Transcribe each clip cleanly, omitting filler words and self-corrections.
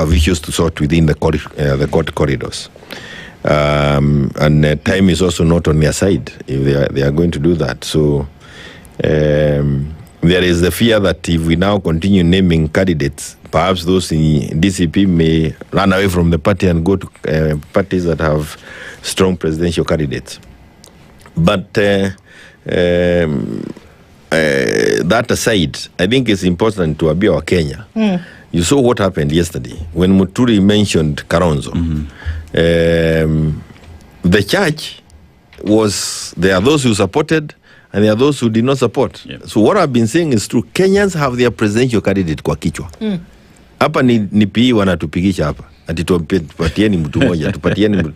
have issues to sort within the court corridors. And time is also not on their side if they are going to do that. So there is the fear that if we now continue naming candidates, perhaps those in DCP may run away from the party and go to parties that have strong presidential candidates. But that aside, I think it's important to Abia or Kenya. You saw what happened yesterday when Muturi mentioned Karonzo. The church was, there are those who supported and there are those who did not support. Yep. So what I've been saying is true. Kenyans have their presidential candidate kwa kichwa. Hapa ni PE wanatupigisha hapa. Ati tupatieni mtu moja, tupatieni mtu.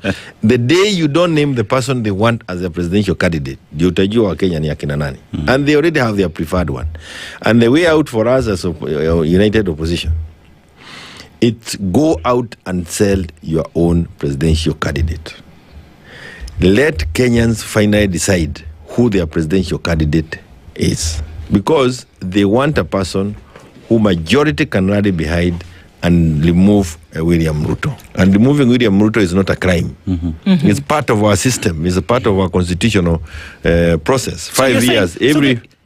The day you don't name the person they want as a presidential candidate, ndio utajua wa Kenya ni akina nani. And they already have their preferred one. And the way out for us as united opposition, it's go out and sell your own presidential candidate. Let Kenyans finally decide who their presidential candidate is. Because they want a person who majority can rally behind and remove William Ruto. And removing William Ruto is not a crime. It's part of our system. It's a part of our constitutional process. So 5 years.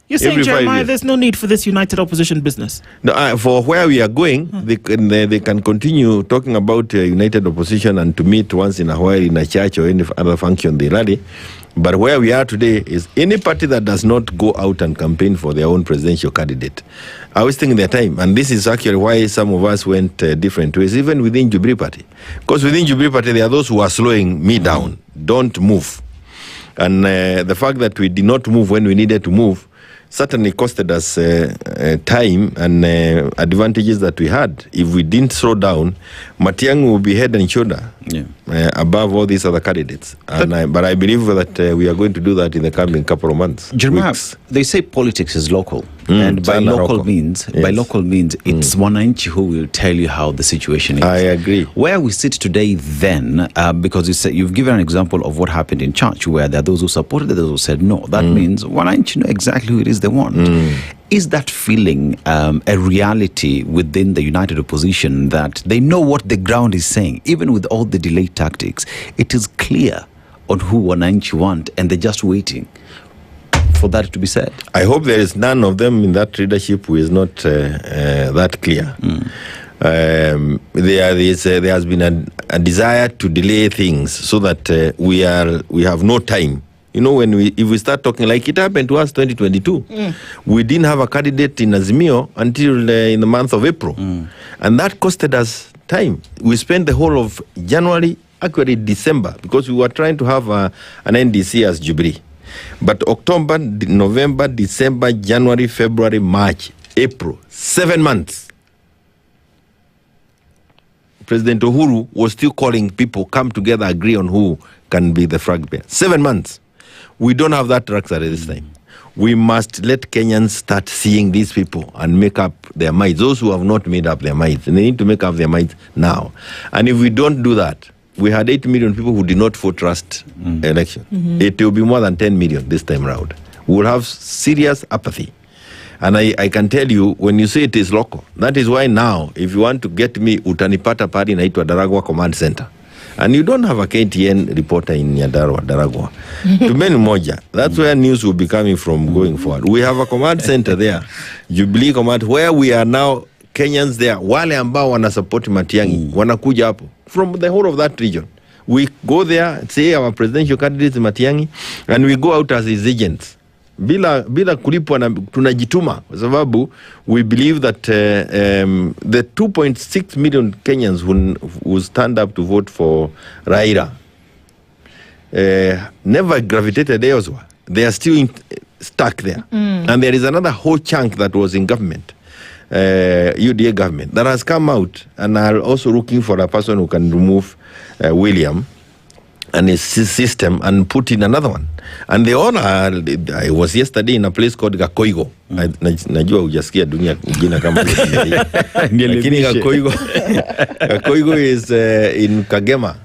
You're saying, Jeremiah, there's no need for this united opposition business? No, for where we are going, they can continue talking about united opposition and to meet once in a while in a church or any other function they rally. But where we are today is any party that does not go out and campaign for their own presidential candidate are wasting their time. And this is actually why some of us went different ways, even within Jubilee Party. Because within Jubilee Party, there are those who are slowing me down. Don't move. And the fact that we did not move when we needed to move certainly costed us time and advantages that we had. If we didn't slow down, Matiang'i will be head and shoulder above all these other candidates. But I believe that we are going to do that in the coming couple of months. Jeremiah, they say politics is local. And by local means, it's Wananchi who will tell you how the situation is. I agree. Where we sit today then, because you've given an example of what happened in church, where there are those who supported it, those who said no. That means Wananchi know exactly who it is they want. Is that feeling a reality within the united opposition, that they know what the ground is saying? Even with all the delay tactics, it is clear on who Wananchi want, and they're just waiting for that to be said? I hope there is none of them in that leadership who is not that clear. There has been a desire to delay things so that we have no time. You know, if we start talking like it happened to us 2022, we didn't have a candidate in Azimio until in the month of April. And that costed us time. We spent the whole of January, actually December, because we were trying to have an NDC as Jubilee. But October, November, December, January, February, March, April, 7 months. President Uhuru was still calling people, come together, agree on who can be the flag bearer. 7 months. We don't have that structure at this time. We must let Kenyans start seeing these people and make up their minds. Those who have not made up their minds, and they need to make up their minds now. And if we don't do that, we had 8 million people who did not vote trust election. It will be more than 10 million this time around. We will have serious apathy. And I can tell you, when you say it is local, that is why now, if you want to get me, utanipata pahali inaitwa Daragwa Command Center. And you don't have a KTN reporter in Daragwa. Tumeni moja. That's where news will be coming from going forward. We have a command center there, Jubilee Command, where we are now Kenyans there. Wale ambao wana support Matiang'i, wanakuja hapo from the whole of that region. We go there, say our presidential candidate Matiang'i, and we go out as his agents. Bila kulipwa na tunajituma kwa sababu we believe that the 2.6 million Kenyans who stand up to vote for Raila never gravitated elsewhere. They are still stuck there. And there is another whole chunk that was in government, UDA government, that has come out and are also looking for a person who can remove William and his system and put in another one. And they all are, I was yesterday in a place called Gakoigo. Najua hujasikia dunia jina kama lakini Gakoigo is in Kagema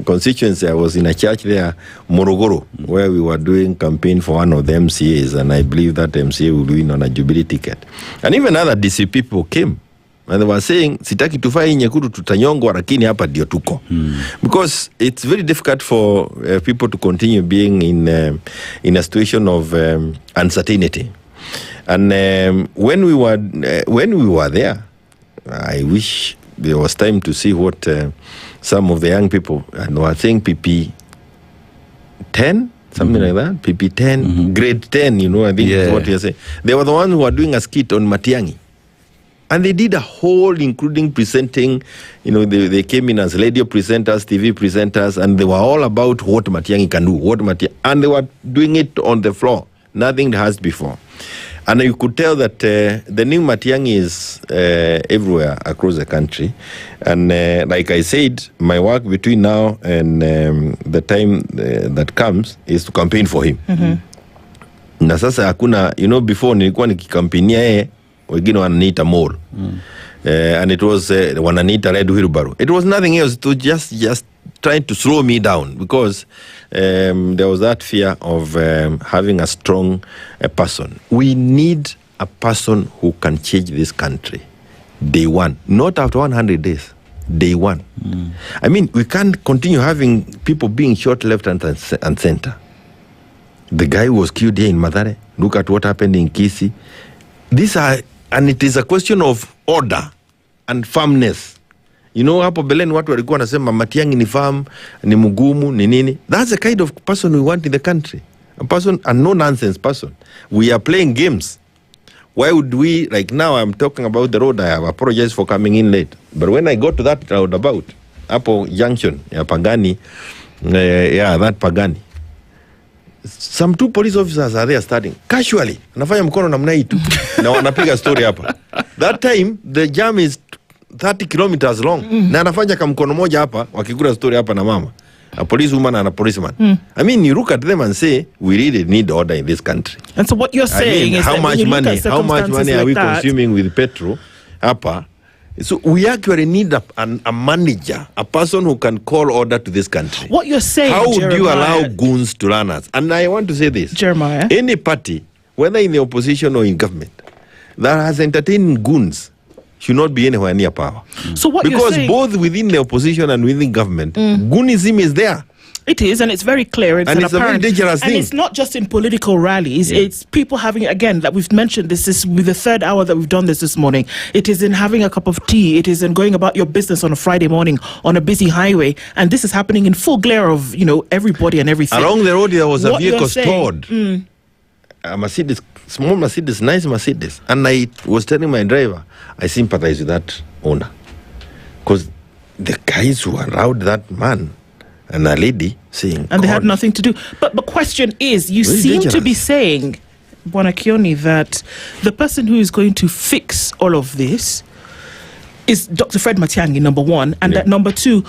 constituency. I was in a church there, Morogoro, where we were doing campaign for one of the MCAs, and I believe that MCA will win on a Jubilee ticket. And even other DC people came. And they were saying, sitaki tufai Nyekuru tutanyongwa, lakini hapa ndio tuko. Because it's very difficult for people to continue being in a situation of uncertainty. And when we were there, I wish there was time to see what some of the young people were saying. PP 10, something like that. PP 10, grade 10. I think is what you're saying. They were the ones who were doing a skit on Matiang'i, and they did a whole, including presenting. They came in as radio presenters, TV presenters, and they were all about what Matiang'i can do. And they were doing it on the floor. Nothing has before. And you could tell that the new Matiang'i is everywhere across the country. And like I said, my work between now and the time that comes is to campaign for him. Na sasa hakuna, before nilikuwa nikikampenia yeye, wengine wananiita mole. And it was wananiita red wheelbarrow. It was nothing else to just trying to slow me down, because there was that fear of having a strong person. We need a person who can change this country day one, not after 100 days, day one. I mean, we can't continue having people being shot left and center. The guy who was killed here in Mathare. Look at what happened in Kisii. And it is a question of order and firmness. Hapo beleni watu walikuwa wanasema Matiang'i ni firm, ni mugumu, ni nini. That's the kind of person we want in the country. A no-nonsense person. We are playing games. Why would we, like now I'm talking about the road, I have apologized for coming in late. But when I got to that roundabout, hapo junction, ya Pangani, that Pangani, some 2 police officers are there starting. Casually, anafanya mkono namna hii tu. Na wanapiga story hapa. That time, the jam is 30 kilometers long. Na anafanya kamkono moja hapa, wakikura story hapa na mama. A policewoman and a policeman. I mean, you look at them and say, we really need order in this country. And so what you're saying is how much money are we consuming with petrol hapa? So we actually need a manager, a person who can call order to this country. What you're saying, how would Jeremiah, you allow goons to run us? And I want to say this. Jeremiah. Any party, whether in the opposition or in government, that has entertained goons should not be anywhere near power. So what because you're saying, both within the opposition and within government, goonism is there. It is, and it's very clear. It's a very dangerous thing. And it's not just in political rallies. Yeah. It's people having, again, that we've mentioned this is with the 3rd hour that we've done this morning. It is in having a cup of tea. It is in going about your business on a Friday morning on a busy highway. And this is happening in full glare of, everybody and everything. Along the road, there was a vehicle stored. A Mercedes, small Mercedes, nice Mercedes. And I was telling my driver, I sympathize with that owner. Because the guys who allowed that man and a lady saying... And they had nothing to do. But the question is, you seem to be saying, Bwana Kioni, that the person who is going to fix all of this is Dr. Fred Matiang'i, number one. And that number two,